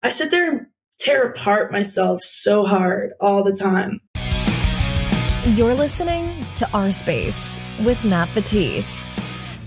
I sit there and tear apart myself so hard all the time. You're listening to OurSpace with Matt Vettese.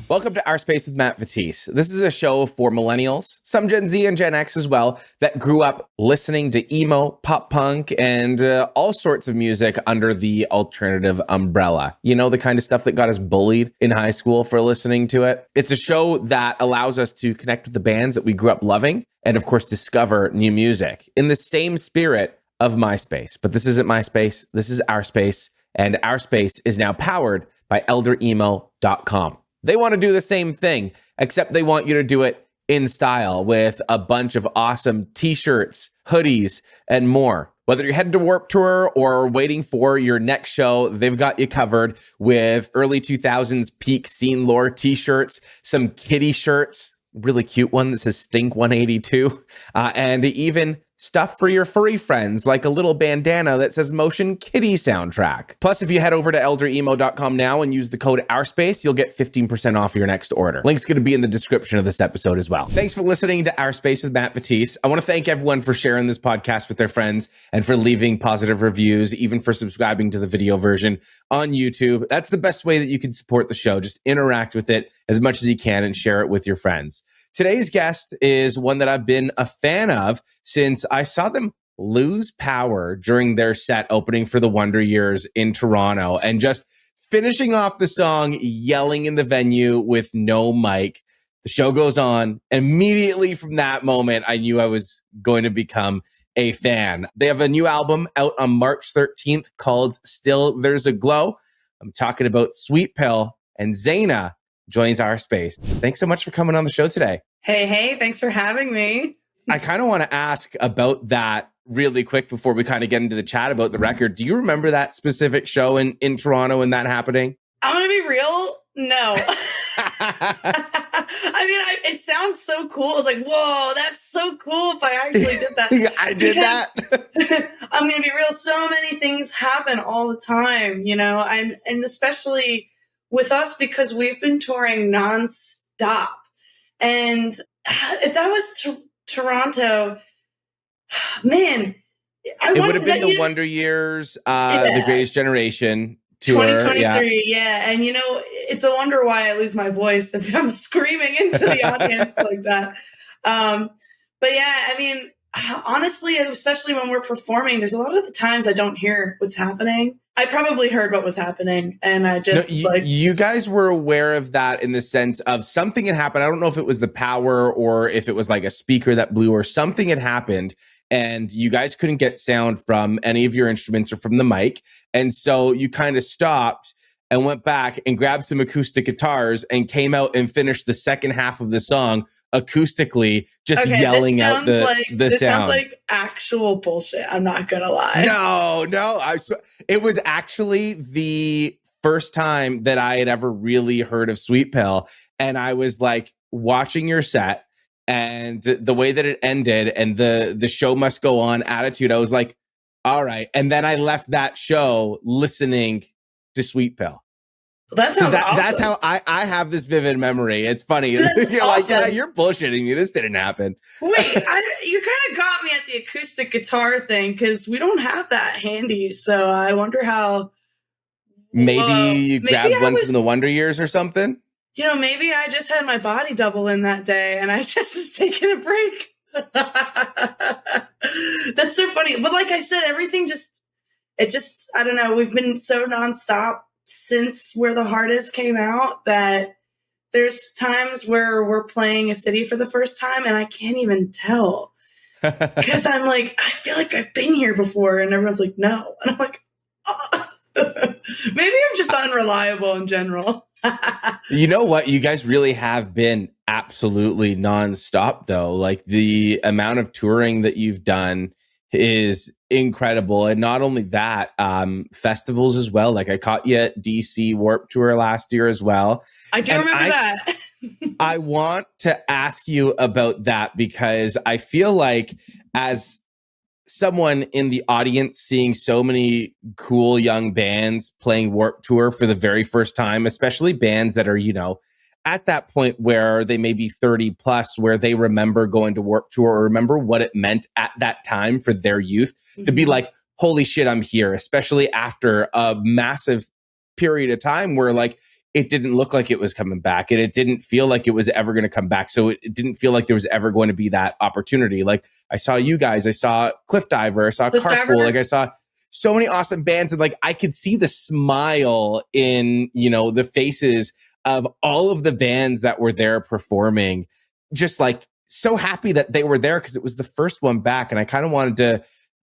Welcome to OurSpace with Matt Vettese. This is a show for millennials, some Gen Z and Gen X as well, that grew up listening to emo, pop punk, and all sorts of music under the alternative umbrella. You know, the kind of stuff that got us bullied in high school for listening to it. It's a show that allows us to connect with the bands that we grew up loving and, of course, discover new music in the same spirit of MySpace. But this isn't MySpace. This is OurSpace, and OurSpace is now powered by elderemo.com. They want to do the same thing, except they want you to do it in style with a bunch of awesome t-shirts, hoodies, and more. Whether you're heading to Warped Tour or waiting for your next show, they've got you covered with early 2000s peak scene lore t-shirts, some kitty shirts, really cute one that says Stink 182, and even stuff for your furry friends, like a little bandana that says Motion Kitty Soundtrack. Plus, if you head over to elderemo.com now and use the code OurSpace, you'll get 15% off your next order. Link's going to be in the description of this episode as well. Thanks for listening to OurSpace with Matt Vettese. I want to thank everyone for sharing this podcast with their friends and for leaving positive reviews, even for subscribing to the video version on YouTube. That's the best way that you can support the show. Just interact with it as much as you can and share it with your friends. Today's guest is one that I've been a fan of since I saw them lose power during their set opening for the Wonder Years in Toronto, and just finishing off the song, yelling in the venue with no mic. The show goes on. Immediately from that moment, I knew I was going to become a fan. They have a new album out on March 13th called Still There's a Glow. I'm talking about Sweet Pill, and Zayna joins OurSpace. Thanks so much for coming on the show today. Hey, thanks for having me. I kind of want to ask about that really quick before we kind of get into the chat about the record. Do you remember that specific show in Toronto and that happening? I'm going to be real. No. I mean, it sounds so cool. It's like, whoa, that's so cool if I actually did that. I did that. I'm going to be real. So many things happen all the time, you know, and especially with us, because we've been touring nonstop. And if that was Toronto, man, it would have been the Wonder Years, the Greatest Generation tour. 2023, yeah. And, you know, it's a wonder why I lose my voice if I'm screaming into the audience like that. But yeah, I mean, honestly, especially when we're performing, there's a lot of the times I don't hear what's happening. I probably heard what was happening, and I just you guys were aware of that in the sense of something had happened. I don't know if it was the power or if it was like a speaker that blew or something had happened, and you guys couldn't get sound from any of your instruments or from the mic. And so you kind of stopped and went back and grabbed some acoustic guitars and came out and finished the second half of the song acoustically, just yelling out the sound. This sounds like actual bullshit. I'm not gonna lie. No. It was actually the first time that I had ever really heard of Sweet Pill, and I was like watching your set and the way that it ended and the show must go on attitude. I was like, all right. And then I left that show listening to Sweet Pill. That's awesome. That's how I have this vivid memory. It's funny. You're awesome. Like, yeah, you're bullshitting me. This didn't happen. Wait, you kind of got me at the acoustic guitar thing because we don't have that handy. So I wonder how. Maybe you grabbed one from the Wonder Years or something? You know, maybe I just had my body double in that day and I just was taking a break. That's so funny. But like I said, everything I don't know. We've been so nonstop since Where the Heart Is came out that there's times where we're playing a city for the first time and I can't even tell because I'm like, I feel like I've been here before, and everyone's like, no, and I'm like, oh. Maybe I'm just unreliable in general. You know what? You guys really have been absolutely nonstop, though. Like, the amount of touring that you've done is incredible. And not only that, festivals as well. Like, I caught you at DC Warped Tour last year as well. I do remember that. I want to ask you about that because I feel like, as someone in the audience seeing so many cool young bands playing Warped Tour for the very first time, especially bands that are, you know, at that point where they may be 30 plus, where they remember going to Warped Tour or remember what it meant at that time for their youth to be like, holy shit, I'm here, especially after a massive period of time where like it didn't look like it was coming back and it didn't feel like it was ever going to come back. So it didn't feel like there was ever going to be that opportunity. Like I saw you guys, I saw Cliff Diver, I saw Carpool, like I saw so many awesome bands, and like I could see the smile in, you know, the faces of all of the bands that were there performing, just like so happy that they were there because it was the first one back. And I kind of wanted to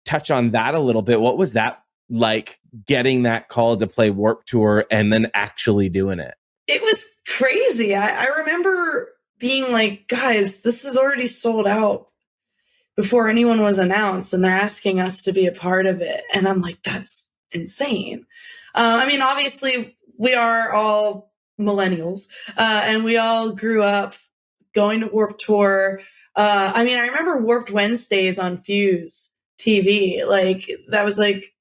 touch on that a little bit. What was that like, getting that call to play Warped Tour and then actually doing it? It was crazy. I remember being like, guys, this is already sold out before anyone was announced, and they're asking us to be a part of it. And I'm like, that's insane. I mean, obviously, we are all millennials, and we all grew up going to Warped Tour. I mean, I remember Warped Wednesdays on Fuse TV. Like, that was like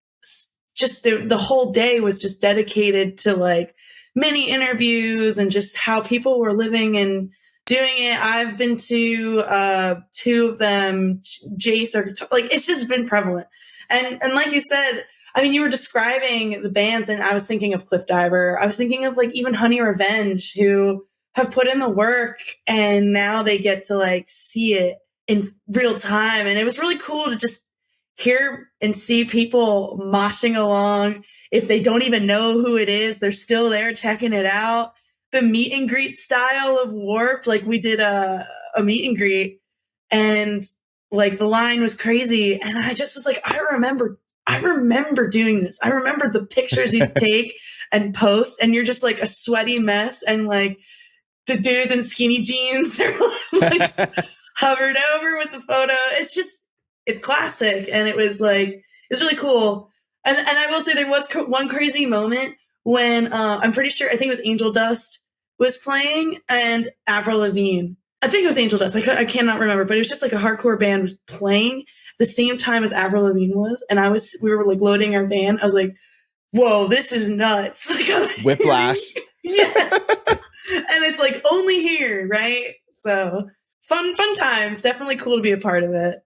just the whole day was just dedicated to like mini interviews and just how people were living and doing it. I've been to 2 of them, Jace, or like, it's just been prevalent. And like you said, I mean, you were describing the bands and I was thinking of Cliff Diver. I was thinking of like even Honey Revenge, who have put in the work and now they get to like see it in real time. And it was really cool to just hear and see people moshing along. If they don't even know who it is, they're still there checking it out. The meet and greet style of Warped, like we did a meet and greet and like the line was crazy. And I just was like, I remember doing this. I remember the pictures you take and post, and you're just like a sweaty mess, and like the dudes in skinny jeans are like hovered over with the photo. It's classic. And it was really cool. And I will say there was one crazy moment when I'm pretty sure, I think it was Angel Dust was playing and Avril Lavigne. I think it was Angel Dust. I cannot remember, but it was just like a hardcore band was playing at the same time as Avril Lavigne was. And we were like loading our van. I was like, whoa, this is nuts. Like, Whiplash. Yes. And it's like only here, right? So fun times. Definitely cool to be a part of it.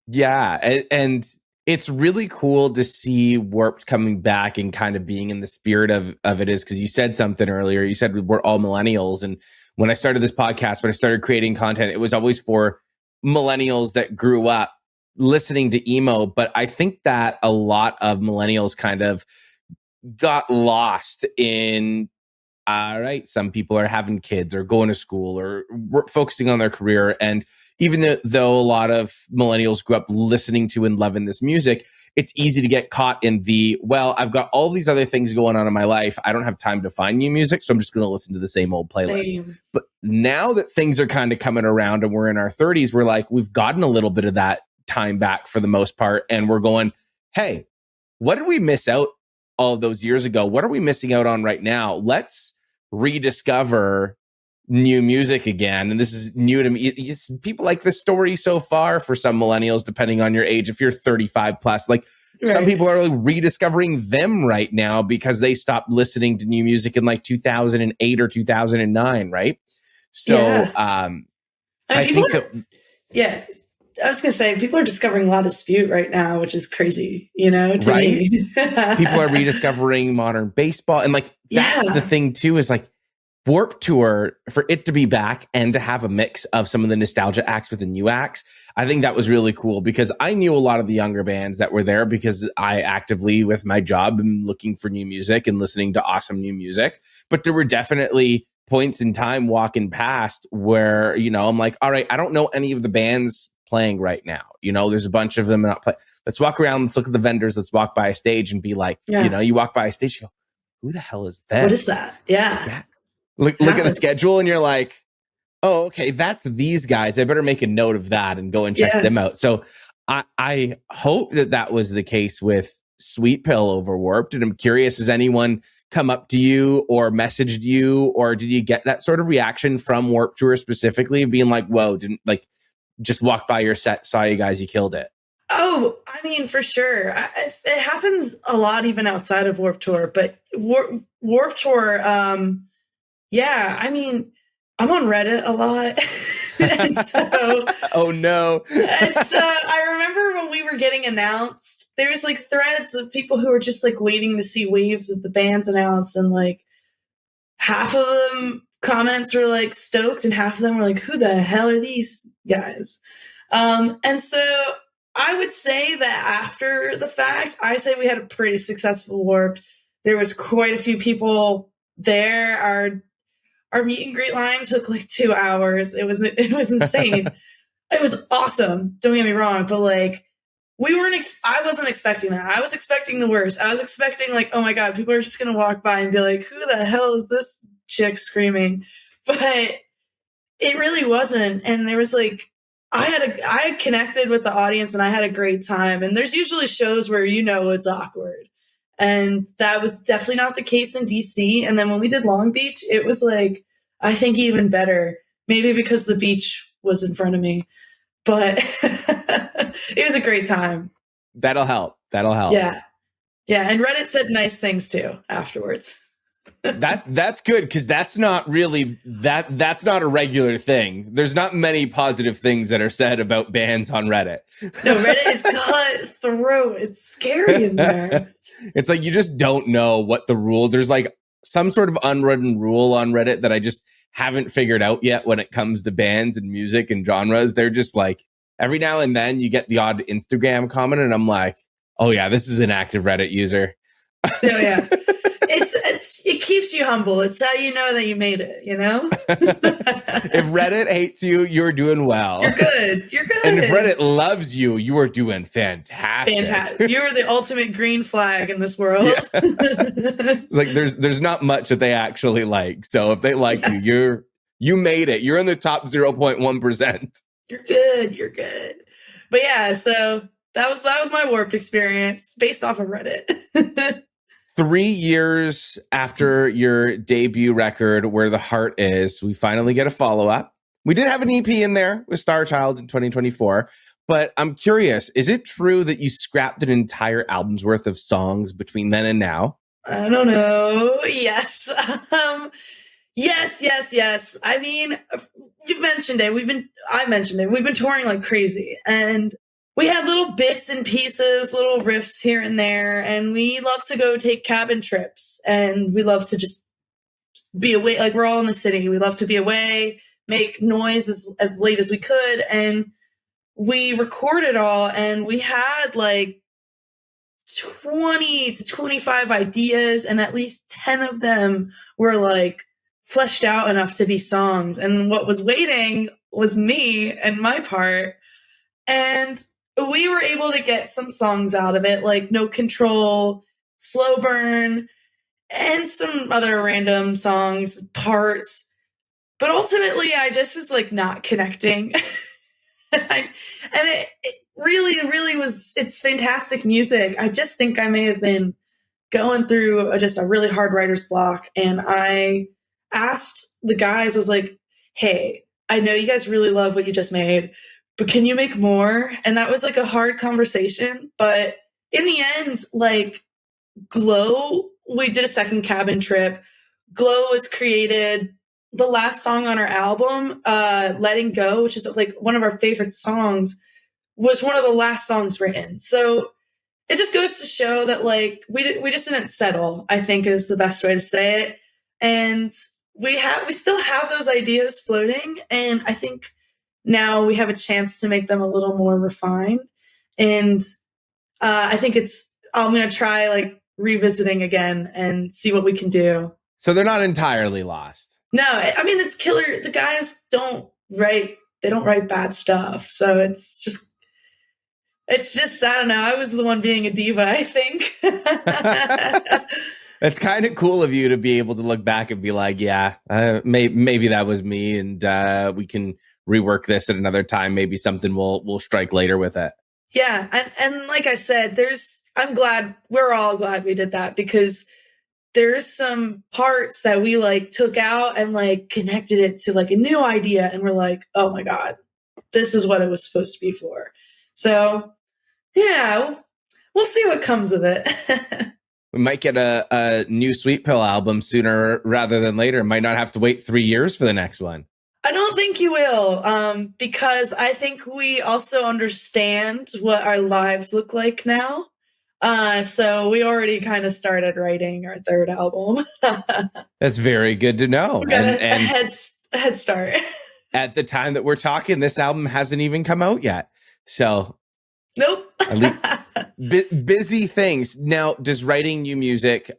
Yeah. And it's really cool to see Warped coming back and kind of being in the spirit of it is, because you said something earlier. You said we're all millennials. And when I started this podcast, when I started creating content, it was always for millennials that grew up listening to emo. But I think that a lot of millennials kind of got lost in, all right, some people are having kids or going to school or focusing on their career. And even though a lot of millennials grew up listening to and loving this music, it's easy to get caught in well, I've got all these other things going on in my life. I don't have time to find new music, so I'm just going to listen to the same old playlist. Same. But now that things are kind of coming around and we're in our 30s, we're like, we've gotten a little bit of that time back for the most part. And we're going, hey, what did we miss out all of those years ago? What are we missing out on right now? Let's rediscover new music again. And this is new to me. People like this story so far for some millennials, depending on your age. If you're 35 plus, like some people are like rediscovering them right now because they stopped listening to new music in like 2008 or 2009. Right. So, I think yeah, I was going to say, people are discovering La Dispute right now, which is crazy, to right? me. People are rediscovering modern baseball. And like, that's the thing too, is like, Warped Tour, for it to be back and to have a mix of some of the nostalgia acts with the new acts, I think that was really cool, because I knew a lot of the younger bands that were there because I actively, with my job, am looking for new music and listening to awesome new music. But there were definitely points in time walking past where, I'm like, all right, I don't know any of the bands playing right now. There's a bunch of them not playing. Let's walk around, let's look at the vendors, let's walk by a stage and be like, you walk by a stage, you go, who the hell is this? What is that? Yeah. Look at the schedule and you're like, oh, okay, that's these guys. I better make a note of that and go and check them out. So I hope that was the case with Sweet Pill over Warped. And I'm curious, has anyone come up to you or messaged you, or did you get that sort of reaction from Warped Tour specifically, being like, whoa, didn't like just walk by your set, saw you guys, you killed it? Oh, I mean, for sure. It happens a lot even outside of Warped Tour, but Warped Tour, Yeah, I mean, I'm on Reddit a lot. And so Oh no. I remember when we were getting announced, there was like threads of people who were just like waiting to see waves of the bands announced, and like half of them comments were like stoked, and half of them were like, who the hell are these guys? And so I would say that after the fact, I say we had a pretty successful Warped. There was quite a few people there. Our meet and greet line took like 2 hours. It was insane. It was awesome. Don't get me wrong, but like I wasn't expecting that. I was expecting the worst. I was expecting like, oh my God, people are just going to walk by and be like, who the hell is this chick screaming? But it really wasn't. And there was like, I connected with the audience and I had a great time. And there's usually shows where, it's awkward. And that was definitely not the case in DC. And then when we did Long Beach, it was like, I think even better, maybe because the beach was in front of me, but it was a great time. That'll help. Yeah. Yeah. And Reddit said nice things too afterwards. That's good, because that's not really that's not a regular thing. There's not many positive things that are said about bands on Reddit. No, Reddit is cutthroat. It's scary in there. It's like you just don't know what the rule. There's like some sort of unwritten rule on Reddit that I just haven't figured out yet when it comes to bands and music and genres. They're just like, every now and then you get the odd Instagram comment and I'm like, oh yeah, this is an active Reddit user. Oh yeah. It keeps you humble. It's how you know that you made it, If Reddit hates you, you're doing well. You're good. And if Reddit loves you, you are doing fantastic. You're the ultimate green flag in this world. Yeah. It's like there's not much that they actually like. So if they like you made it. You're in the top 0.1%. You're good. But yeah, so that was my Warped experience based off of Reddit. 3 years after your debut record, Where the Heart Is, we finally get a follow-up. We did have an EP in there with Star Child in 2024, but I'm curious, is it true that you scrapped an entire album's worth of songs between then and now? I don't know. Yes. Yes. I mean, you mentioned it. I mentioned it. We've been touring like crazy, and we had little bits and pieces, little riffs here and there, and we love to go take cabin trips, and we love to just be away. Like, we're all in the city. We love to be away, make noise as late as we could, and we recorded all, and we had like 20 to 25 ideas, and at least 10 of them were like fleshed out enough to be songs. And what was waiting was me and my part. And we were able to get some songs out of it, like No Control, Slow Burn, and some other random songs, parts. But ultimately, I just was like not connecting. and it really, really was, it's fantastic music. I just think I may have been going through just a really hard writer's block. And I asked the guys, I was like, hey, I know you guys really love what you just made, but can you make more? And that was like a hard conversation. But in the end, like Glow, we did a second cabin trip. Glow was created, the last song on our album, Letting Go, which is like one of our favorite songs, was one of the last songs written. So it just goes to show that like we just didn't settle, I think is the best way to say it. And we still have those ideas floating. And I think now we have a chance to make them a little more refined. And I think I'm going to try like revisiting again and see what we can do. So they're not entirely lost. No, I mean, it's killer. The guys don't write bad stuff. So it's just, I don't know. I was the one being a diva, I think. It's kind of cool of you to be able to look back and be like, yeah, maybe that was me, and we can rework this at another time. Maybe something we'll strike later with it. Yeah, and like I said, we're all glad we did that, because there's some parts that we like took out and like connected it to like a new idea, and we're like, oh my God, this is what it was supposed to be for. So yeah, we'll see what comes of it. we might get a new Sweet Pill album sooner rather than later. Might not have to wait 3 years for the next one. I don't think you will, because I think we also understand what our lives look like now. So we already kind of started writing our third album. That's very good to know. We got a head start. At the time that we're talking, this album hasn't even come out yet. So, nope. Busy things. Now, does writing new music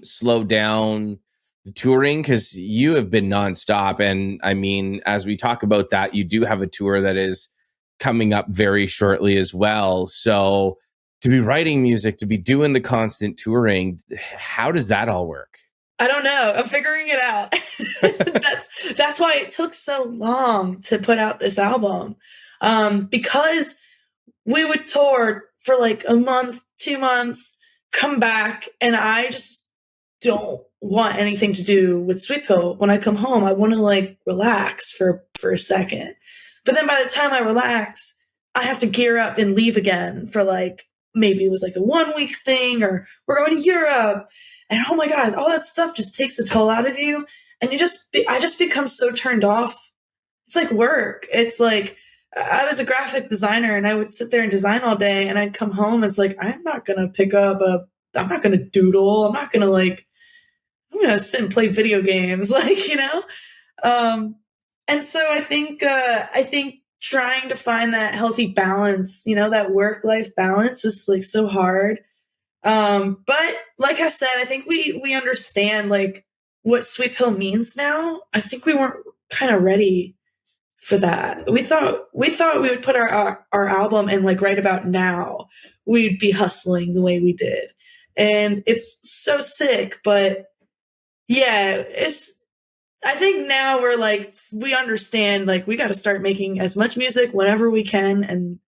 slow down the touring? Because you have been nonstop. And I mean, as we talk about that, you do have a tour that is coming up very shortly as well. So to be writing music, to be doing the constant touring, how does that all work? I don't know. I'm figuring it out. That's why it took so long to put out this album. Because we would tour for like a month, 2 months, come back, and I just don't want anything to do with Sweet Pill. When I come home, I want to like relax for a second. But then by the time I relax, I have to gear up and leave again for like, maybe it was like a 1 week thing, or we're going to Europe. And oh my God, all that stuff just takes a toll out of you. And I just become so turned off. It's like work. It's like, I was a graphic designer and I would sit there and design all day, and I'd come home. It's like, I'm not going to I'm not going to doodle. I'm going to sit and play video games, like, you know? And so I think trying to find that healthy balance, you know, that work-life balance is like so hard. But like I said, I think we understand like what Sweet Pill means now. I think we weren't kind of ready for that. We thought we would put our album and like right about now we'd be hustling the way we did. And it's so sick, but yeah, I think now we're like, we understand like we got to start making as much music whenever we can, and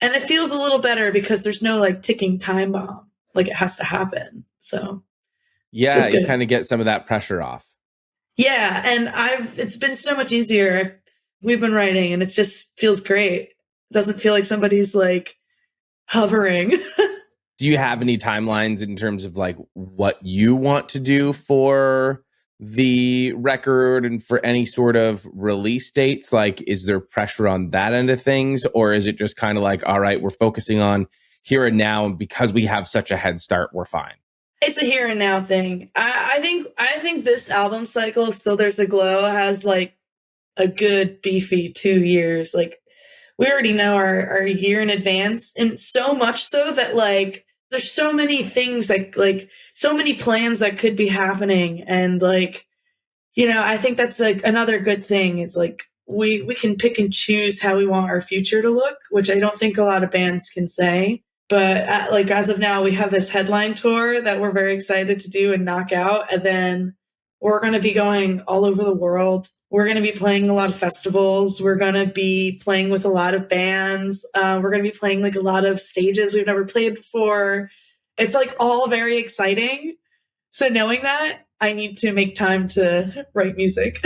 it feels a little better because there's no like ticking time bomb. Like it has to happen. So yeah, you kind of get some of that pressure off. Yeah, and it's been so much easier. We've been writing and it just feels great. It doesn't feel like somebody's like hovering. Do you have any timelines in terms of like what you want to do for the record and for any sort of release dates? Like, is there pressure on that end of things? Or is it just kind of like, all right, we're focusing on here and now, and because we have such a head start, we're fine? It's a here and now thing. I think this album cycle, Still There's a Glow, has like a good beefy 2 years. Like we already know our year in advance, and so much so that like there's so many things like so many plans that could be happening. And like, you know, I think that's like another good thing. It's like we can pick and choose how we want our future to look, which I don't think a lot of bands can say. But like as of now, we have this headline tour that we're very excited to do and knock out. And then we're going to be going all over the world. We're going to be playing a lot of festivals. We're going to be playing with a lot of bands. We're going to be playing like a lot of stages we've never played before. It's like all very exciting. So knowing that, I need to make time to write music.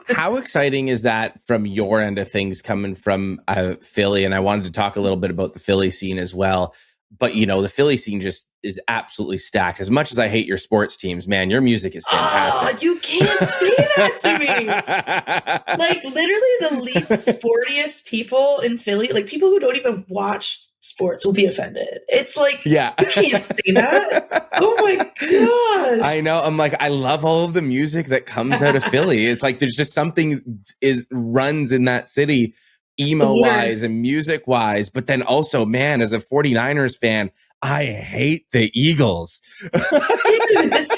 How exciting is that from your end of things, coming from Philly? And I wanted to talk a little bit about the Philly scene as well. But, you know, the Philly scene just is absolutely stacked. As much as I hate your sports teams, man, your music is fantastic. Oh, you can't say that to me. Like, literally the least sportiest people in Philly, like people who don't even watch sports, will be offended. It's like, yeah, you can't say that. Oh my God. I know. I'm like, I love all of the music that comes out of Philly. It's like there's just something runs in that city, emo wise and music wise. But then also, man, as a 49ers fan, I hate the Eagles. Dude, this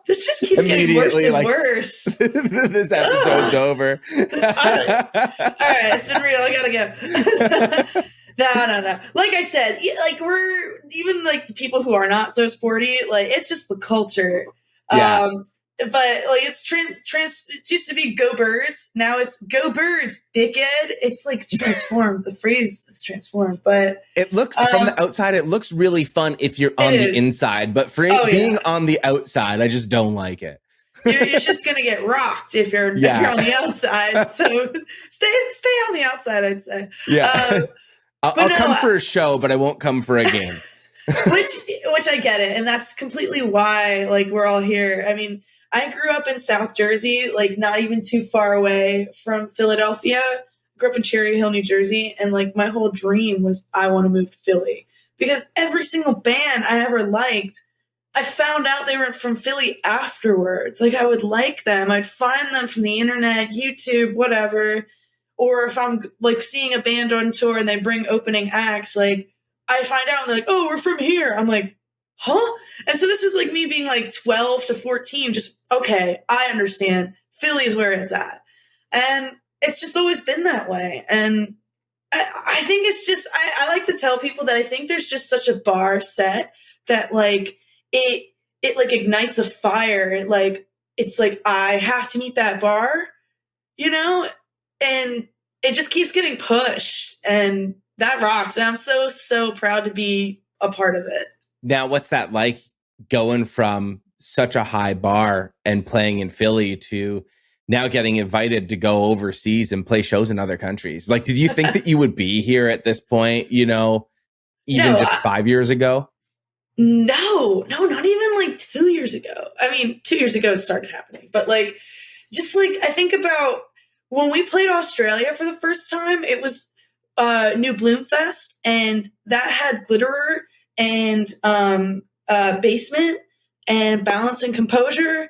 just keeps getting worse and worse. This episode's over. All right, it's been real. I gotta go. No. Like I said, like we're even like the people who are not so sporty. Like it's just the culture. Yeah. But like it's it used to be Go Birds. Now it's Go Birds, dickhead. It's like transformed. The phrase is transformed, but it looks from the outside, it looks really fun if you're on the inside. But for being on the outside, I just don't like it. Your shit's gonna get rocked if you're on the outside. So stay on the outside, I'd say. Yeah. I'll come for a show, but I won't come for a game. which I get it. And that's completely why, like, we're all here. I mean, I grew up in South Jersey, like not even too far away from Philadelphia. Grew up in Cherry Hill, New Jersey. And like my whole dream was I want to move to Philly because every single band I ever liked, I found out they were from Philly afterwards. Like I would like them. I'd find them from the internet, YouTube, whatever. Or if I'm like seeing a band on tour and they bring opening acts, like I find out and they're like, oh, we're from here. I'm like, huh? And so this was like me being like 12 to 14, just, okay, I understand. Philly is where it's at. And it's just always been that way. And I think it's just, I like to tell people that I think there's just such a bar set that like it like ignites a fire. It's like, I have to meet that bar, you know? And it just keeps getting pushed. And that rocks. And I'm so, so proud to be a part of it. Now, what's that like going from such a high bar and playing in Philly to now getting invited to go overseas and play shows in other countries? Like, did you think that you would be here at this point, you know, even just 5 years ago? No, not even like 2 years ago. I mean, 2 years ago it started happening, but like, just like, I think about when we played Australia for the first time, it was New Bloom Fest, and that had Glitterer and Basement and Balance and Composure,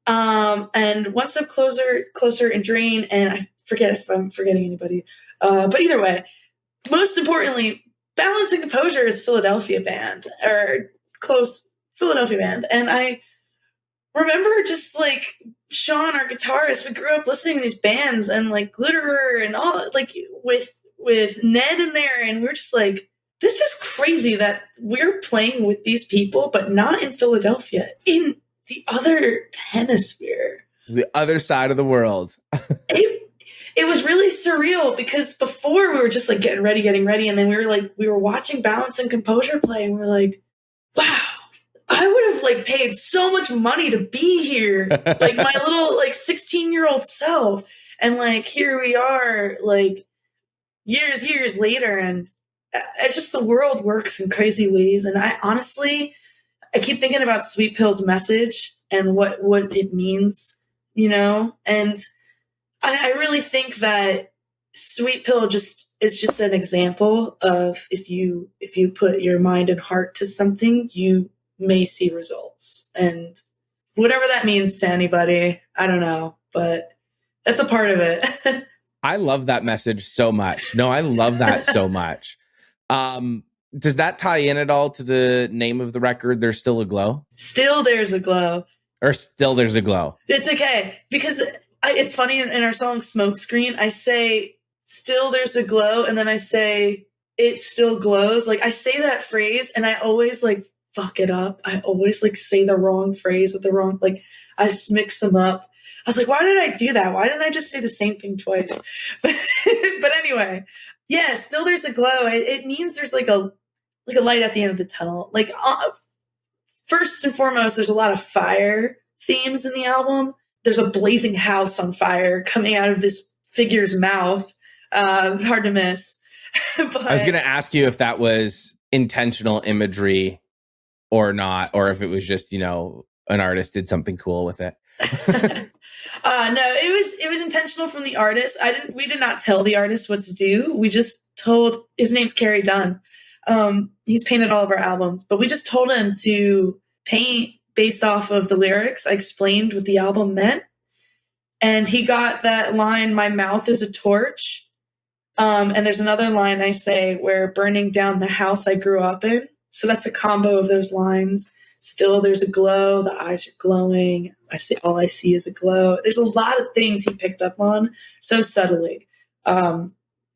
and One Step Closer and Drain, and I forget if I'm forgetting anybody. But either way, most importantly, Balance and Composure is a Philadelphia band, or close Philadelphia band. And I remember just like Sean, our guitarist, we grew up listening to these bands and like Glitterer and all, like with Ned in there. And we're just like, this is crazy that we're playing with these people, but not in Philadelphia, in the other hemisphere. The other side of the world. It was really surreal because before we were just like getting ready. And then we were watching Balance and Composure play, and we were like, wow, I would have like paid so much money to be here. Like my little like 16-year-old self. And like, here we are like years later. And it's just the world works in crazy ways. And I keep thinking about Sweet Pill's message and what it means, you know? And I really think that Sweet Pill is just an example of if you put your mind and heart to something, you may see results. And whatever that means to anybody, I don't know, but that's a part of it. I love that message so much. No, I love that so much. Does that tie in at all to the name of the record, There's Still a Glow? Still There's a Glow. Or Still There's a Glow? It's okay, because it's funny, in our song Smokescreen, I say, still there's a glow, and then I say, it still glows. Like, I say that phrase, and I always, like, fuck it up. I always, like, say the wrong phrase with the wrong, like, I mix them up. I was like, why did I do that? Why didn't I just say the same thing twice? But anyway, yeah, still there's a glow. It means there's, like a light at the end of the tunnel. Like, first and foremost, there's a lot of fire themes in the album. There's a blazing house on fire coming out of this figure's mouth. It's hard to miss. But I was going to ask you if that was intentional imagery or not, or if it was just, you know, an artist did something cool with it. No, it was intentional from the artist. We did not tell the artist what to do. We just told, his name's Carrie Dunn. He's painted all of our albums, but we just told him to paint based off of the lyrics. I explained what the album meant. And he got that line, my mouth is a torch. And there's another line I say, we're burning down the house I grew up in. So that's a combo of those lines. Still there's a glow. The eyes are glowing. I say, all I see is a glow. There's a lot of things he picked up on so subtly. But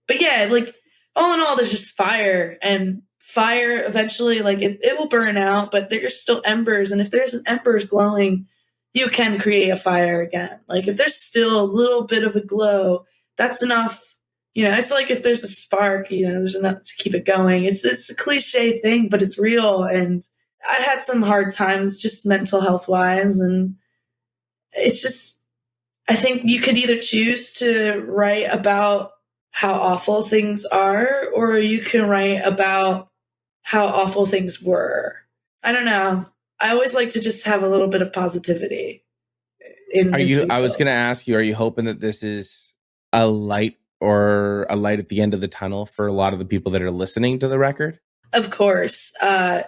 yeah, like all in all, there's just fire, and fire eventually, like it will burn out, but there's still embers. And if there's an embers glowing, you can create a fire again. Like if there's still a little bit of a glow, that's enough. You know, it's like if there's a spark, you know, there's enough to keep it going. It's a cliche thing, but it's real. And I had some hard times just mental health wise. And it's just, I think you could either choose to write about how awful things are, or you can write about how awful things were. I don't know. I always like to just have a little bit of positivity I was going to ask you, are you hoping that this is a light at the end of the tunnel for a lot of the people that are listening to the record? Of course. I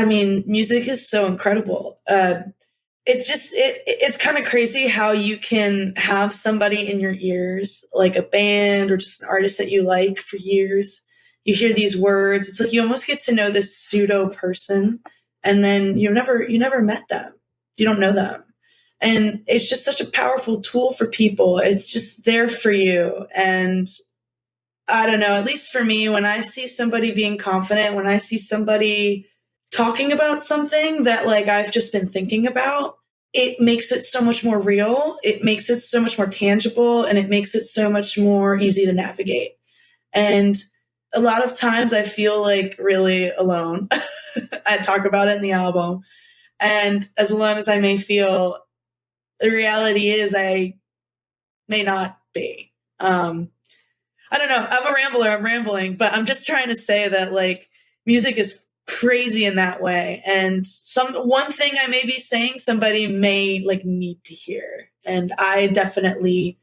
mean, music is so incredible. It's kind of crazy how you can have somebody in your ears, like a band or just an artist that you like for years. You hear these words. It's like you almost get to know this pseudo person, and then you never met them. You don't know them. And it's just such a powerful tool for people. It's just there for you. And I don't know, at least for me, when I see somebody being confident, when I see somebody talking about something that like I've just been thinking about, it makes it so much more real. It makes it so much more tangible, and it makes it so much more easy to navigate. And a lot of times I feel like really alone. I talk about it in the album. And as alone as I may feel, the reality is I may not be. I don't know. I'm a rambler. I'm rambling, but I'm just trying to say that like music is crazy in that way. And one thing I may be saying somebody may like need to hear. And I definitely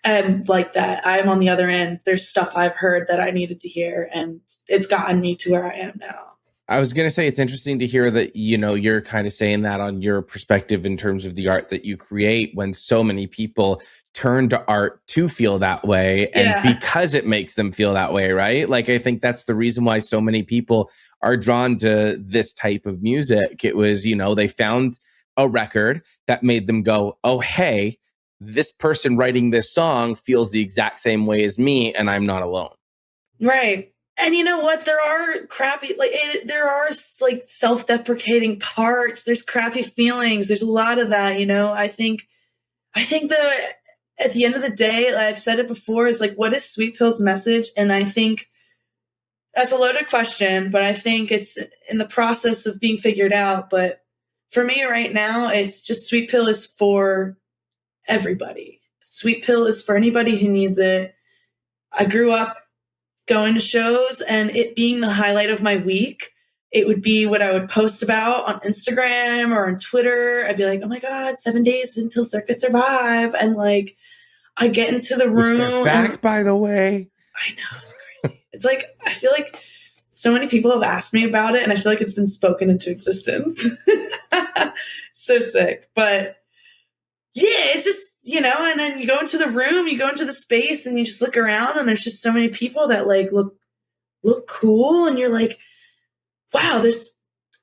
am like that. I'm on the other end. There's stuff I've heard that I needed to hear, and it's gotten me to where I am now. I was going to say, it's interesting to hear that, you know, you're kind of saying that on your perspective in terms of the art that you create, when so many people turn to art to feel that way, and because it makes them feel that way, right? Like, I think that's the reason why so many people are drawn to this type of music. It was, you know, they found a record that made them go, oh, hey, this person writing this song feels the exact same way as me, and I'm not alone. Right. And you know what? There are crappy, there are like self-deprecating parts. There's crappy feelings. There's a lot of that, you know. I think that at the end of the day, I've said it before, is like, what is Sweet Pill's message? And I think that's a loaded question, but I think it's in the process of being figured out. But for me right now, it's just Sweet Pill is for everybody. Sweet Pill is for anybody who needs it. I grew up going to shows, and it being the highlight of my week, it would be what I would post about on Instagram or on Twitter. I'd be like, oh my God, 7 days until Circa Survive. And like, I get into the room. Which they're back, by the way. I know, it's crazy. It's like, I feel like so many people have asked me about it, and I feel like it's been spoken into existence. So sick. But yeah, it's just, you know, and then you go into the room, you go into the space, and you just look around, and there's just so many people that like look cool, and you're like, wow,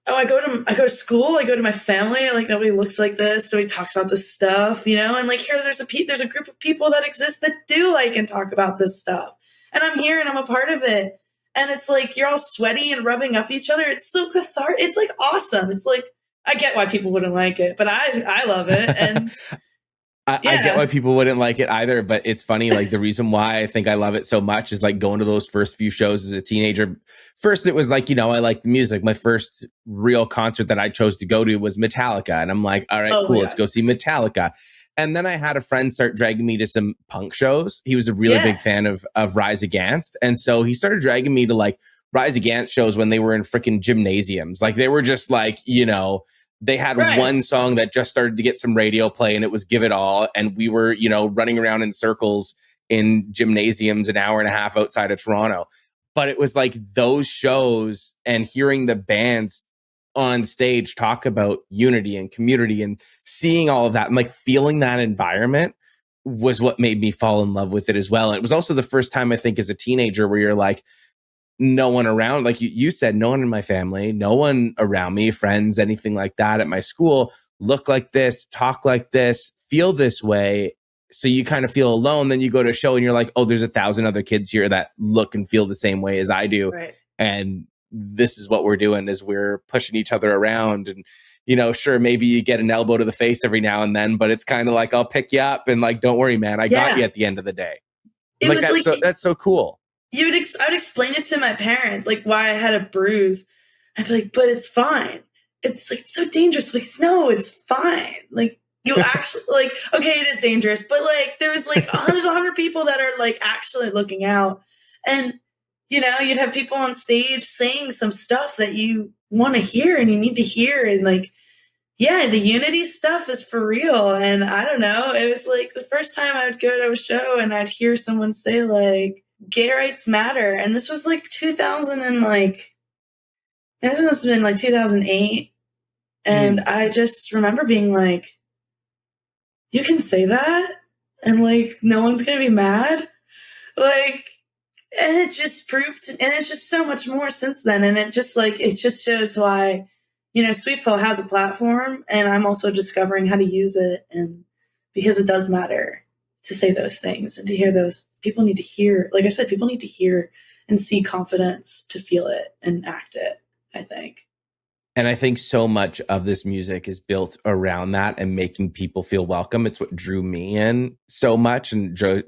I go to school, I go to my family, like nobody looks like this, nobody talks about this stuff, you know, and like here there's a group of people that exist that do like and talk about this stuff, and I'm here and I'm a part of it, and it's like you're all sweaty and rubbing up each other. It's so cathartic. It's like awesome. It's like, I get why people wouldn't like it, but I love it. And I get why people wouldn't like it either, but it's funny. Like, the reason why I think I love it so much is like going to those first few shows as a teenager. First, it was like, you know, I like the music. My first real concert that I chose to go to was Metallica. And I'm like, all right, cool. Let's go see Metallica. And then I had a friend start dragging me to some punk shows. He was a really big fan of Rise Against. And so he started dragging me to like Rise Against shows when they were in freaking gymnasiums. Like, they were just like, you know, they had one song that just started to get some radio play, and it was Give It All. And we were, you know, running around in circles in gymnasiums an hour and a half outside of Toronto. But it was like those shows and hearing the bands on stage talk about unity and community and seeing all of that and like feeling that environment was what made me fall in love with it as well. And it was also the first time, I think, as a teenager where you're like, no one around, like you said, no one in my family, no one around me, friends, anything like that at my school look like this, talk like this, feel this way. So you kind of feel alone. Then you go to a show and you're like, oh, there's 1,000 other kids here that look and feel the same way as I do. Right. And this is what we're doing, is we're pushing each other around. And, you know, sure, maybe you get an elbow to the face every now and then, but it's kind of like, I'll pick you up and like, don't worry, man, I got you at the end of the day. Like, that's so cool. I would explain it to my parents, like why I had a bruise. I'd be like, but it's fine. It's like so dangerous. Like, no, it's fine. Like, you actually like, okay, it is dangerous, but like there's like there's 100 people that are like actually looking out. And you'd have people on stage saying some stuff that you want to hear and you need to hear. And like, yeah, the unity stuff is for real. And I don't know, it was like the first time I would go to a show and I'd hear someone say like, gay rights matter. And this was like 2000 and like, this must have been like 2008. And I just remember being like, you can say that and like, no one's going to be mad. Like, and it just proved, and it's just so much more since then. And it just shows why, Sweet Pill has a platform, and I'm also discovering how to use it. And because it does matter to say those things and to hear those, people need to hear, like I said, people need to hear and see confidence to feel it and act it, I think. And I think so much of this music is built around that and making people feel welcome. It's what drew me in so much, and drew,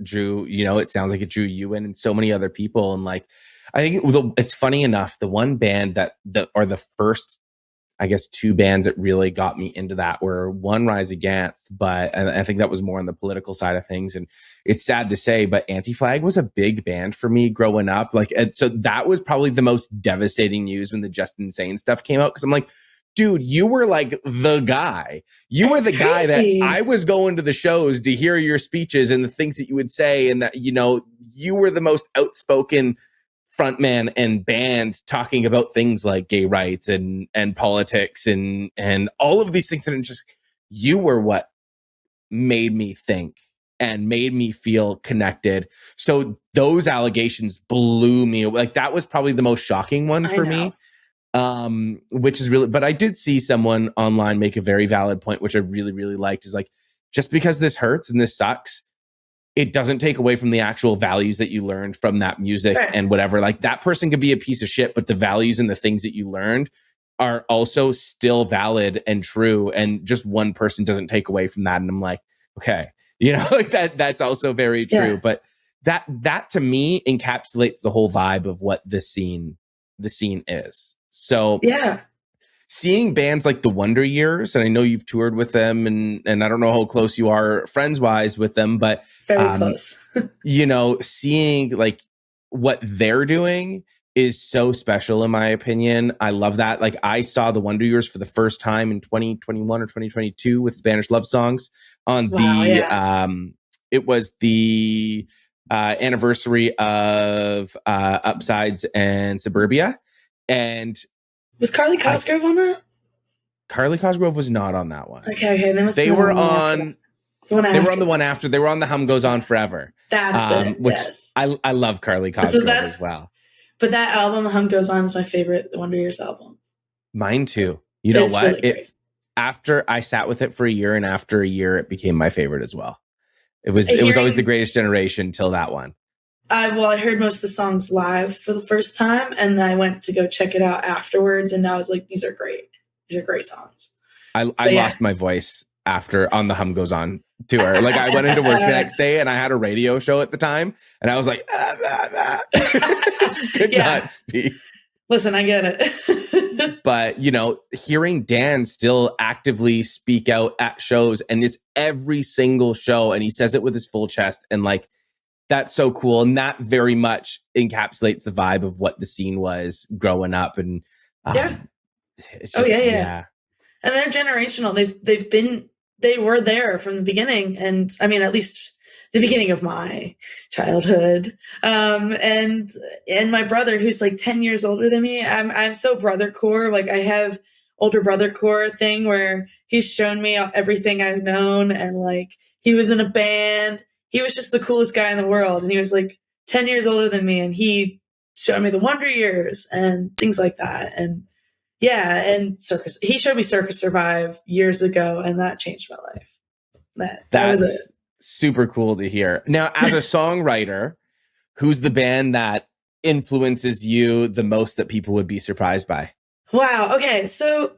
it sounds like it drew you in and so many other people. And like, I think it's funny enough, the one band or the first, I guess, two bands that really got me into that were one, Rise Against, but I think that was more on the political side of things. And it's sad to say, but Anti-Flag was a big band for me growing up. Like, and so that was probably the most devastating news when the Just Insane stuff came out. Cause I'm like, dude, you were like the guy. You were the guy that I was going to the shows to hear your speeches and the things that you would say. And that, you were the most outspoken frontman and band talking about things like gay rights and politics and all of these things. And you were what made me think and made me feel connected. So those allegations blew me away. Like, that was probably the most shocking one for me. Which is really, but I did see someone online make a very valid point, which I really, really liked, is like, just because this hurts and this sucks, it doesn't take away from the actual values that you learned from that music and whatever. Like, that person could be a piece of shit, but the values and the things that you learned are also still valid and true. And just one person doesn't take away from that. And I'm like, okay, like that's also very true. Yeah. But that to me encapsulates the whole vibe of what the scene is. So yeah. Seeing bands like the Wonder Years, and I know you've toured with them, and I don't know how close you are friends wise with them, but very close. Seeing like what they're doing is so special in my opinion. I love that. Like, I saw the Wonder Years for the first time in 2021 or 2022 with Spanish Love Songs on it was the anniversary of Upsides and Suburbia. And was Carly Cosgrove on that? Carly Cosgrove was not on that one. Okay. They were on the one after. They were on the Hum Goes On Forever. That's it. Which yes. I love Carly Cosgrove as well. But that album, Hum Goes On, is my favorite Wonder Years album. Mine too. You know what? Really after I sat with it for a year, and after a year, it became my favorite as well. It was always The Greatest Generation till that one. I heard most of the songs live for the first time, and then I went to go check it out afterwards, and I was like, these are great. These are great songs. I lost my voice on the Hum Goes On tour. Like, I went into work the next day, and I had a radio show at the time, and I was like, just could not speak. Listen, I get it. But, hearing Dan still actively speak out at shows, and it's every single show, and he says it with his full chest, and like, that's so cool. And that very much encapsulates the vibe of what the scene was growing up. And And they're generational. They were there from the beginning. And I mean, at least the beginning of my childhood. And my brother, who's like 10 years older than me, I'm so brother core. Like, I have older brother core thing where he's shown me everything I've known. And like, he was in a band. He was just the coolest guy in the world. And he was like 10 years older than me. And he showed me the Wonder Years and things like that. And and Circa. He showed me Circa Survive years ago. And that changed my life. That was it. Super cool to hear. Now, as a songwriter, who's the band that influences you the most that people would be surprised by? Wow. Okay. So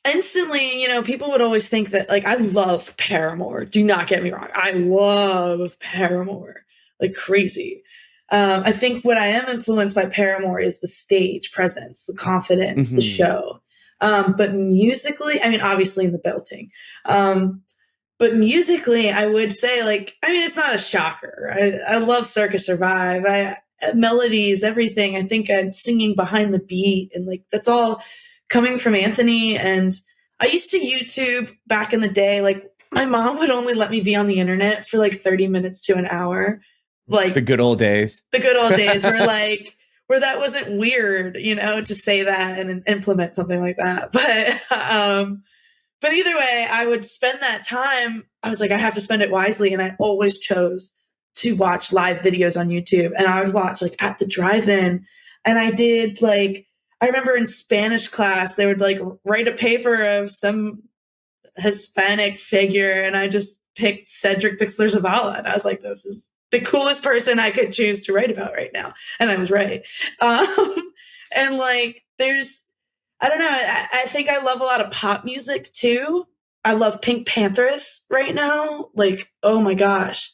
instantly, people would always think that, like, I love Paramore. Do not get me wrong. I love Paramore like crazy. I think what I am influenced by Paramore is the stage presence, the confidence, the show. But musically, I mean, obviously in the belting. But musically, I would say, like, I mean, it's not a shocker. I love Circa Survive. melodies, everything. I think I'm singing behind the beat, and like that's all coming from Anthony. And I used to YouTube back in the day. Like my mom would only let me be on the internet for like 30 minutes to an hour. Like The good old days. The good old days where like where that wasn't weird, you know, to say that and implement something like that. But either way, I would spend that time. I was like, I have to spend it wisely. And I always chose to watch live videos on YouTube. And I would watch like at the drive-in. And I did like, I remember in Spanish class, they would like write a paper of some Hispanic figure. And I just picked Cedric Bixler Zavala. And I was like, this is the coolest person I could choose to write about right now. And I was right. And like, I don't know. I think I love a lot of pop music too. I love PinkPantheress right now. Like, oh my gosh.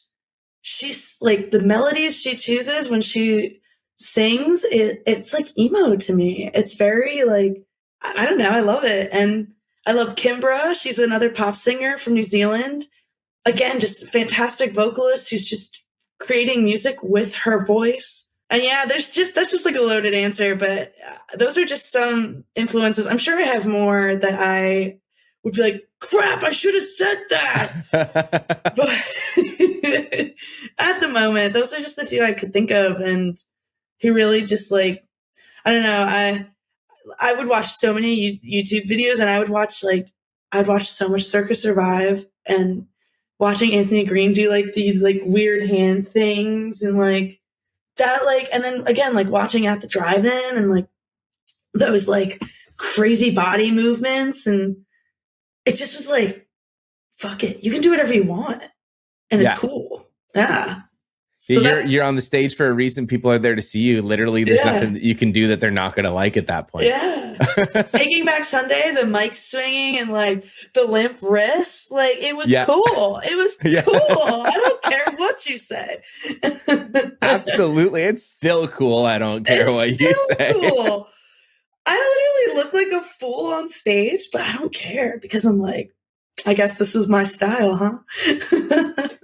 She's like the melodies she chooses when she sings, it's like emo to me. It's very like, I don't know. I love it. And I love Kimbra. She's another pop singer from New Zealand. Again, just a fantastic vocalist who's just creating music with her voice. And yeah, that's just like a loaded answer, but those are just some influences. I'm sure I have more that I would be like, crap, I should have said that. But at the moment, those are just the few I could think of. And he really just like, I don't know, I would watch so many YouTube videos, and I'd watch so much Circa Survive, and watching Anthony Green do like these like weird hand things and like that, like, and then again, like watching At the Drive-In and like those like crazy body movements. And it just was like, fuck it. You can do whatever you want. And it's cool. Yeah. So you're on the stage for a reason. People are there to see you. Literally, there's nothing that you can do that they're not going to like at that point. Yeah. Taking Back Sunday, the mic swinging and like the limp wrist, like it was cool. It was cool. I don't care what you say. Absolutely. It's still cool. I don't care what you say. Cool. I literally look like a fool on stage, but I don't care because I'm like, I guess this is my style, huh?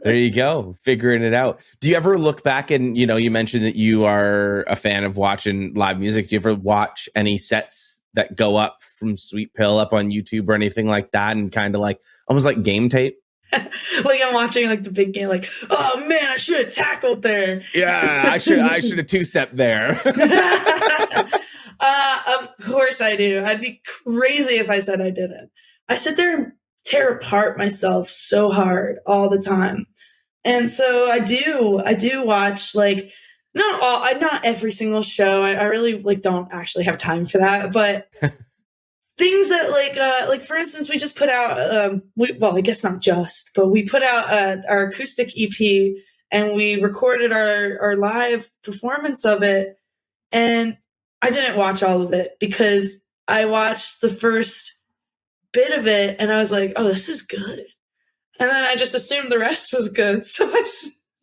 There you go. Figuring it out. Do you ever look back and, you know, you mentioned that you are a fan of watching live music. Do you ever watch any sets that go up from Sweet Pill up on YouTube or anything like that, and kind of like almost like game tape? Like I'm watching like the big game, like, oh man, I should have tackled there. Yeah, I should have two-stepped there. Of course I do. I'd be crazy if I said I didn't. I sit there and tear apart myself so hard all the time. And so I do watch like not every single show. I really like don't actually have time for that, but things that like for instance, we just put out I guess not just, but we put out our acoustic EP, and we recorded our live performance of it. And I didn't watch all of it because I watched the first bit of it and I was like, oh, this is good. And then I just assumed the rest was good. So I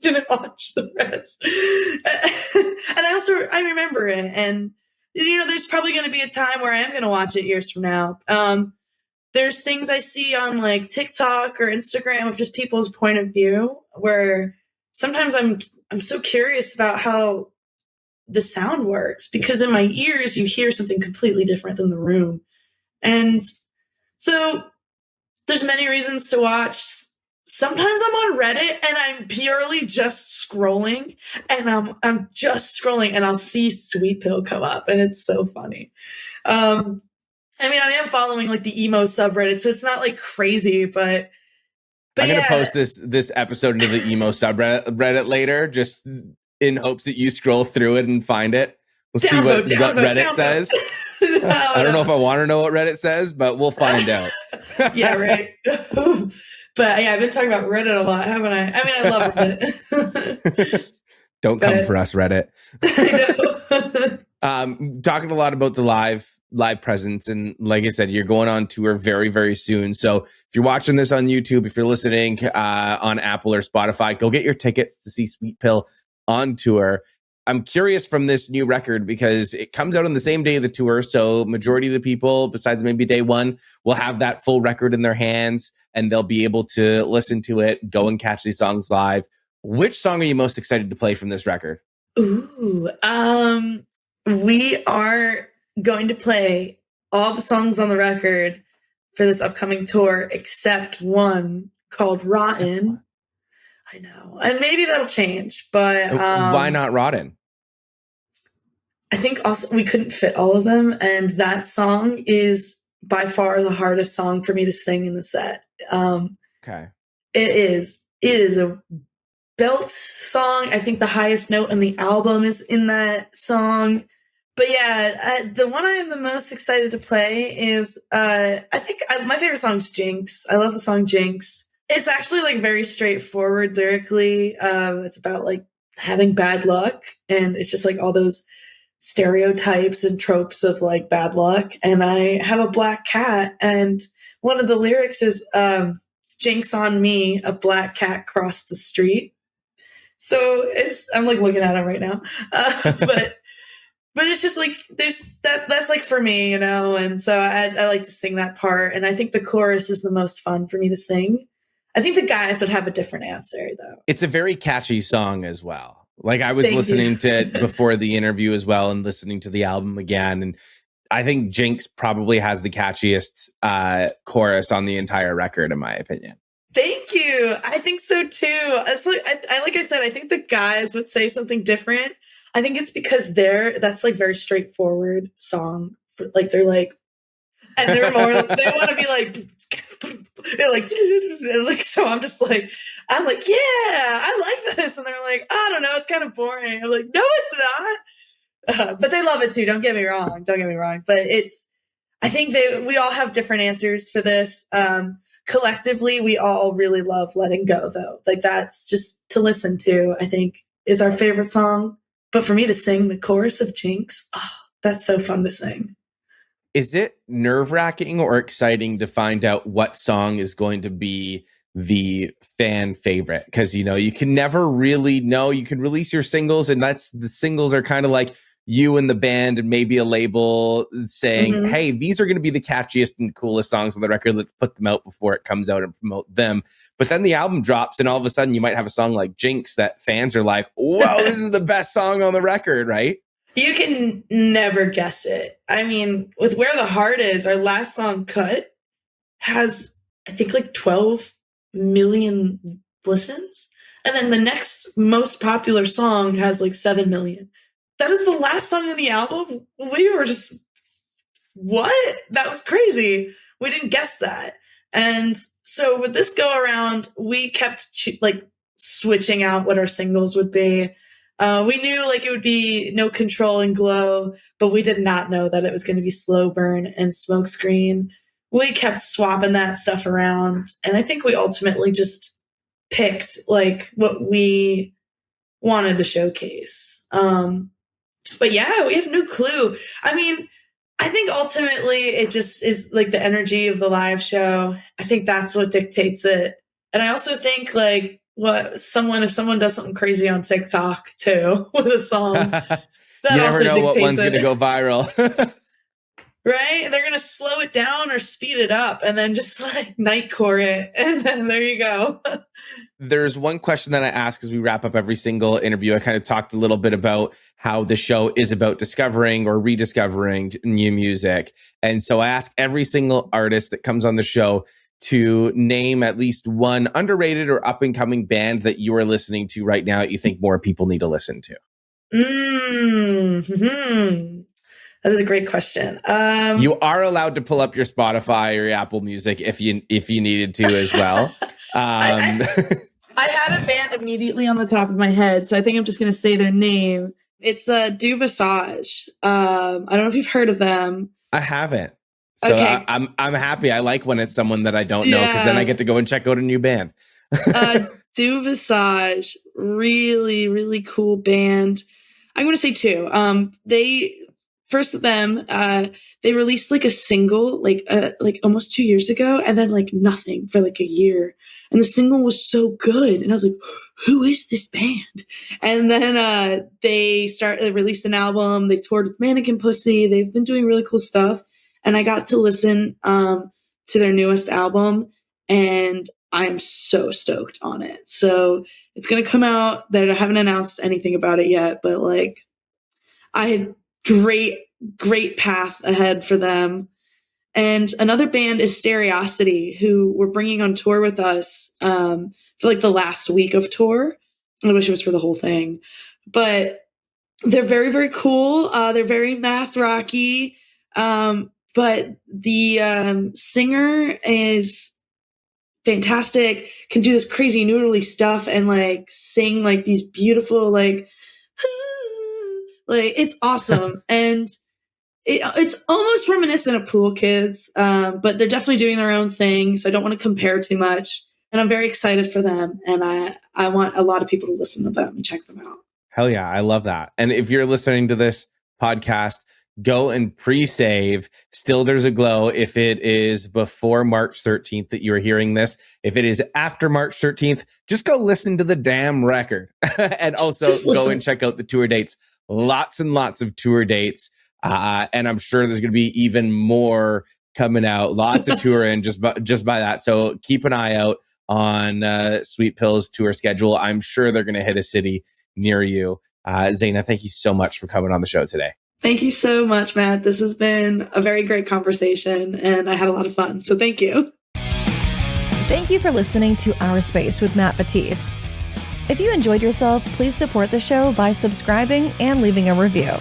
didn't watch the rest. And I remember it. And, you know, there's probably going to be a time where I am going to watch it years from now. There's things I see on like TikTok or Instagram of just people's point of view where sometimes I'm so curious about how the sound works, because in my ears, you hear something completely different than the room. And so there's many reasons to watch. Sometimes I'm on Reddit and I'm purely just scrolling, and I'm just scrolling and I'll see Sweet Pill come up, and it's so funny. I mean, I am following like the emo subreddit, so it's not like crazy, but I'm going to post this episode into the emo subreddit later, just in hopes that you scroll through it and find it. We'll see what Reddit says. I don't know if I want to know what Reddit says, but we'll find out. Yeah, right. But yeah, I've been talking about Reddit a lot, haven't I? I mean, I love Reddit. Don't come for us, Reddit. I know. Talking a lot about the live presence, and like I said, you're going on tour very, very soon. So if you're watching this on YouTube, if you're listening on Apple or Spotify, go get your tickets to see Sweet Pill on tour. I'm curious from this new record because it comes out on the same day of the tour. So majority of the people, besides maybe day one, will have that full record in their hands and they'll be able to listen to it, go and catch these songs live. Which song are you most excited to play from this record? Ooh, we are going to play all the songs on the record for this upcoming tour except one called Rotten. I know. And maybe that'll change, but Why not Rotten? I think also we couldn't fit all of them, and that song is by far the hardest song for me to sing in the set. Okay. It is. It is a belt song. I think the highest note on the album is in that song. But yeah, the one I am the most excited to play is I think my favorite song is Jinx. I love the song Jinx. It's actually like very straightforward lyrically. It's about like having bad luck, and it's just like all those stereotypes and tropes of like bad luck. And I have a black cat, and one of the lyrics is Jinx on me, a black cat crossed the street. So I'm like looking at him right now. But it's just like, that's like for me, you know? And so I like to sing that part. And I think the chorus is the most fun for me to sing. I think the guys would have a different answer though. It's a very catchy song as well. Like I was Thank listening you. to it before the interview as well and listening to the album again. And I think Jinx probably has the catchiest chorus on the entire record, in my opinion. Thank you. I think so too. It's like, like I said, I think the guys would say something different. I think it's because that's like very straightforward song. Like they're like, and they're more, they want to be like, they're like, so I'm like, yeah, I like this. And they're like, I don't know, it's kind of boring. I'm like, no, it's not. But they love it too. Don't get me wrong. But I think we all have different answers for this. Collectively, we all really love Letting Go though. Like that's just to listen to, I think is our favorite song. But for me to sing the chorus of Jinx, that's so fun to sing. Is it nerve-wracking or exciting to find out what song is going to be the fan favorite? Because, you know, you can never really know. You can release your singles, and the singles are kind of like you and the band and maybe a label saying, hey, these are going to be the catchiest and coolest songs on the record. Let's put them out before it comes out and promote them. But then the album drops, and all of a sudden you might have a song like Jinx that fans are like, whoa, this is the best song on the record, right? You can never guess it. I mean, with Where the Heart Is, our last song, Cut, has, I think, like 12 million listens. And then the next most popular song has like 7 million. That is the last song on the album. We were just, what? That was crazy. We didn't guess that. And so with this go around, we kept like switching out what our singles would be. We knew like it would be No Control and Glow, but we did not know that it was going to be Slow Burn and Smokescreen. We kept swapping that stuff around. And I think we ultimately just picked like what we wanted to showcase. But yeah, we have no clue. I mean, I think ultimately it just is like the energy of the live show. I think that's what dictates it. And I also think like if someone does something crazy on TikTok too with a song, that you never know what one's going to go viral. Right? They're going to slow it down or speed it up and then just like nightcore it. And then there you go. There's one question that I ask as we wrap up every single interview. I kind of talked a little bit about how the show is about discovering or rediscovering new music. And so I ask every single artist that comes on the show to name at least one underrated or up-and-coming band that you are listening to right now that you think more people need to listen to. That is a great question. You are allowed to pull up your Spotify or your Apple Music if you needed to as well. I had a band immediately on the top of my head, so I think I'm just going to say their name. It's Dazegaze. I don't know if you've heard of them. I haven't. So okay. I'm happy. I like when it's someone that I don't know because then I get to go and check out a new band. Dazegaze, really, really cool band. I'm going to say two. First of them, they released like a single like almost 2 years ago, and then like nothing for like a year. And the single was so good, and I was like, "Who is this band?" And then they released an album. They toured with Mannequin Pussy. They've been doing really cool stuff, and I got to listen to their newest album, and I'm so stoked on it. So it's going to come out. That I haven't announced anything about it yet, but like I had great path ahead for them. And another band is Stereo City, who we're bringing on tour with us for like the last week of tour. I wish it was for the whole thing, but they're very cool. They're very math rocky, but the singer is fantastic. Can do this crazy noodly stuff and like sing like these beautiful like it's awesome. And it's almost reminiscent of Pool Kids, but they're definitely doing their own thing. So I don't want to compare too much. And I'm very excited for them. And I want a lot of people to listen to them and check them out. Hell yeah, I love that. And if you're listening to this podcast, go and pre-save Still There's a Glow if it is before March 13th that you are hearing this. If it is after March 13th, just go listen to the damn record. And also go and check out the tour dates. Lots and lots of tour dates. And I'm sure there's going to be even more coming out. Lots of touring just by that. So keep an eye out on Sweet Pill's tour schedule. I'm sure they're going to hit a city near you. Zayna, thank you so much for coming on the show today. Thank you so much, Matt. This has been a very great conversation and I had a lot of fun. So thank you. Thank you for listening to OurSpace with Matt Vettese. If you enjoyed yourself, please support the show by subscribing and leaving a review.